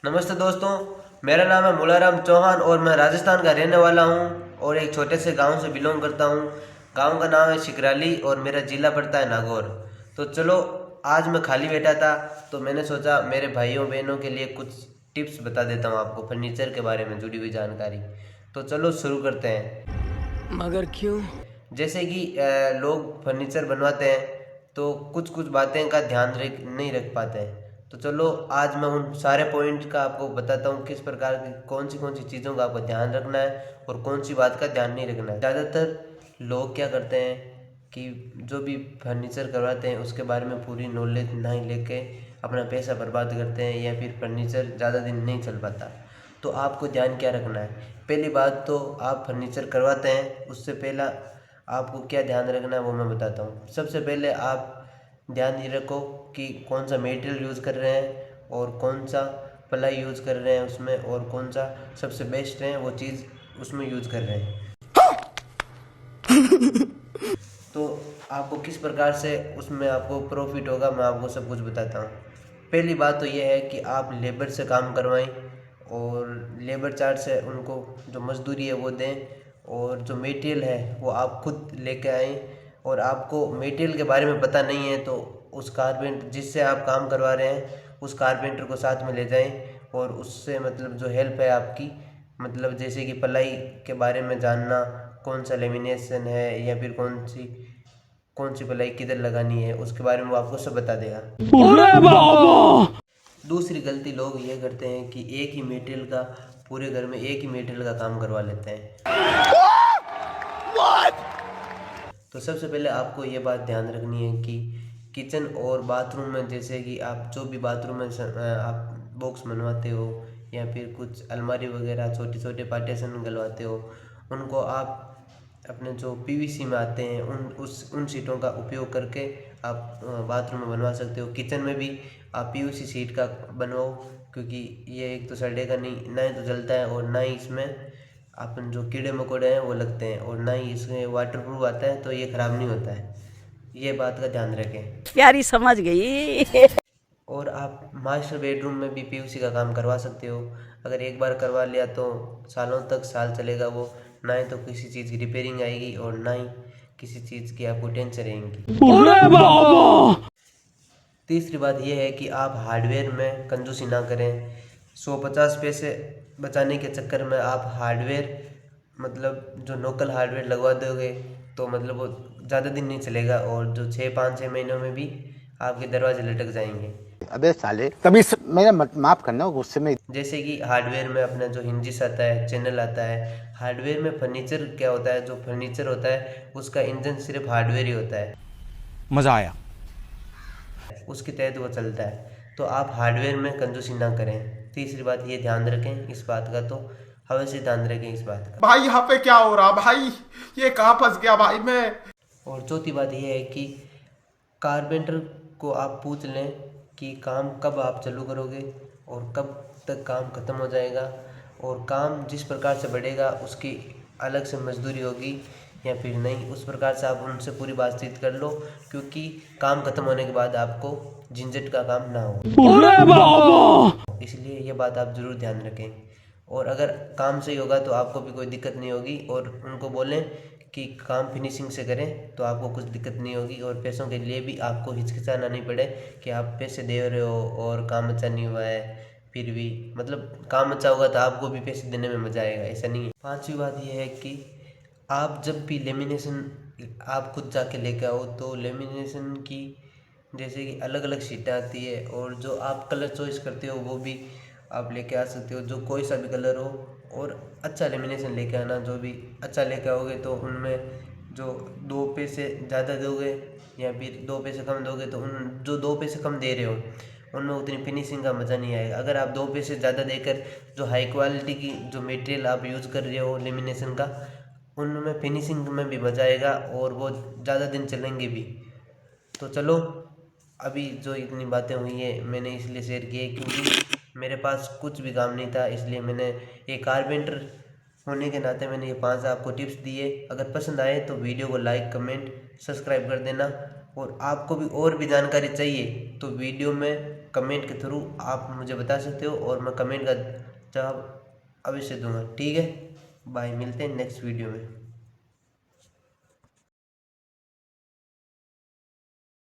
नमस्ते दोस्तों, मेरा नाम है मुलाराम चौहान और मैं राजस्थान का रहने वाला हूँ और एक छोटे से गांव से बिलोंग करता हूँ। गांव का नाम है शिकराली और मेरा ज़िला पड़ता है नागौर। तो चलो, आज मैं खाली बैठा था तो मैंने सोचा मेरे भाइयों बहनों के लिए कुछ टिप्स बता देता हूँ आपको फर्नीचर के बारे में जुड़ी हुई जानकारी। तो चलो शुरू करते हैं। मगर क्यों? जैसे कि लोग फर्नीचर बनवाते हैं तो कुछ कुछ बातें का ध्यान नहीं रख पाते हैं। तो चलो, आज मैं उन सारे पॉइंट का आपको बताता हूँ किस प्रकार की कौन सी चीज़ों का आपको ध्यान रखना है और कौन सी बात का ध्यान नहीं रखना है। ज़्यादातर लोग क्या करते हैं कि जो भी फर्नीचर करवाते हैं उसके बारे में पूरी नॉलेज नहीं लेके अपना पैसा बर्बाद करते हैं या फिर फर्नीचर ज़्यादा दिन नहीं चल पाता। तो आपको ध्यान क्या रखना है? पहली बात तो आप फर्नीचर करवाते हैं उससे पहला आपको क्या ध्यान रखना है वो मैं बताता हूँ। सबसे पहले आप ध्यान ये रखो कि कौन सा मटेरियल यूज़ कर रहे हैं और कौन सा प्लाई यूज़ कर रहे हैं उसमें, और कौन सा सबसे बेस्ट है वो चीज़ उसमें यूज़ कर रहे हैं। तो आपको किस प्रकार से उसमें आपको प्रॉफिट होगा मैं आपको सब कुछ बताता हूँ। पहली बात तो ये है कि आप लेबर से काम करवाएं और लेबर चार्ज से उनको जो मजदूरी है वो दें, और जो मटेरियल है वो आप खुद लेके आएँ। और आपको मटेरियल के बारे में पता नहीं है तो उस कारपेंटर जिससे आप काम करवा रहे हैं उस कारपेंटर को साथ में ले जाएं और उससे मतलब जो हेल्प है आपकी, मतलब जैसे कि प्लाई के बारे में जानना, कौन सा लेमिनेशन है या फिर कौन सी प्लाई किधर लगानी है उसके बारे में वो आपको सब बता देगा। अरे बाबा! दूसरी गलती लोग ये करते हैं कि एक ही मटेरियल का पूरे घर में एक ही मटेरियल का काम करवा लेते हैं। तो सबसे पहले आपको ये बात ध्यान रखनी है कि किचन और बाथरूम में, जैसे कि आप जो भी बाथरूम में आप बॉक्स बनवाते हो या फिर कुछ अलमारी वगैरह छोटे छोटे पार्टीशन डलवाते हो, उनको आप अपने जो पीवीसी में आते हैं उन सीटों का उपयोग करके आप बाथरूम में बनवा सकते हो। किचन में भी आप पीवीसी सीट का बनवाओ, क्योंकि ये एक तो सड़ेगा नहीं, ना ही तो जलता है और ना ही इसमें अपन जो कीड़े मकोड़े हैं वो लगते हैं, और ना ही इसमें वाटर प्रूफ आता है तो ये ख़राब नहीं होता है। ये बात का ध्यान रखें। प्यारी समझ गई। और आप मास्टर बेडरूम में भी पीयूसी का काम करवा सकते हो। अगर एक बार करवा लिया तो सालों तक साल चलेगा वो, ना ही तो किसी चीज़ की रिपेयरिंग आएगी और ना ही किसी चीज़ की आपको टेंशन रहेंगी। अरे बाबा! तीसरी बात यह है कि आप हार्डवेयर में कंजूसी ना करें। 150 पैसे बचाने के चक्कर में आप हार्डवेयर, मतलब जो लोकल हार्डवेयर लगवा दोगे तो मतलब वो ज़्यादा दिन नहीं चलेगा और जो 6 5 6 महीनों में भी आपके दरवाजे लटक जाएंगे। अबे साले मेरा माफ करना गुस्से में। जैसे कि हार्डवेयर में अपना जो हिंजिस आता है, चैनल आता है। हार्डवेयर में फर्नीचर क्या होता है, जो फर्नीचर होता है उसका इंजन सिर्फ हार्डवेयर ही होता है, मजा आया। उसके तहत वो चलता है। तो आप हार्डवेयर में कंजूसी ना करें। तीसरी बात ये ध्यान रखें इस बात का, तो अवश्य ध्यान रखें इस बात का। भाई यहाँ पे क्या हो रहा भाई, ये कहाँ फंस गया भाई मैं। और चौथी बात ये है कि कारपेंटर को आप पूछ लें कि काम कब आप चालू करोगे और कब तक काम ख़त्म हो जाएगा, और काम जिस प्रकार से बढ़ेगा उसकी अलग से मजदूरी होगी या फिर नहीं, उस प्रकार से आप उनसे पूरी बातचीत कर लो, क्योंकि काम ख़त्म होने के बाद आपको झंझट का काम ना हो। अरे बाबा! इसलिए ये बात आप ज़रूर ध्यान रखें। और अगर काम सही होगा तो आपको भी कोई दिक्कत नहीं होगी, और उनको बोलें कि काम फिनिशिंग से करें तो आपको कुछ दिक्कत नहीं होगी, और पैसों के लिए भी आपको हिचकिचाना नहीं पड़े कि आप पैसे दे रहे हो और काम अच्छा नहीं हुआ है। फिर भी मतलब काम अच्छा होगा तो आपको भी पैसे देने में मज़ा आएगा, ऐसा नहीं है। पांचवी बात यह है कि आप जब भी लेमिनेशन आप खुद जाके लेके आओ तो लेमिनेशन की जैसे कि अलग अलग शीटें आती है, और जो आप कलर चॉइस करते हो वो भी आप लेके आ सकते हो, जो कोई सा भी कलर हो। और अच्छा लेमिनेशन लेके आना, जो भी अच्छा लेके आओगे तो उनमें जो 2 पैसे ज़्यादा दोगे या फिर 2 पैसे कम दोगे तो उन जो 2 पैसे कम दे रहे हो उनमें उतनी फिनिशिंग का मज़ा नहीं आएगा। अगर आप 2 पैसे ज़्यादा देकर जो हाई क्वालिटी की जो मटेरियल आप यूज़ कर रहे हो लेमिनेशन का, उनमें फिनिशिंग में भी मज़ा आएगा और वो ज़्यादा दिन चलेंगे भी। तो चलो, अभी जो इतनी बातें हुई है मैंने इसलिए शेयर की है क्योंकि मेरे पास कुछ भी काम नहीं था, इसलिए मैंने एक कारपेंटर होने के नाते मैंने ये 5 आपको टिप्स दिए। अगर पसंद आए तो वीडियो को लाइक कमेंट सब्सक्राइब कर देना। और आपको भी और भी जानकारी चाहिए तो वीडियो में कमेंट के थ्रू आप मुझे बता सकते हो और मैं कमेंट का जवाब अवश्य दूंगा। ठीक है, बाय, मिलते हैं नेक्स्ट वीडियो में।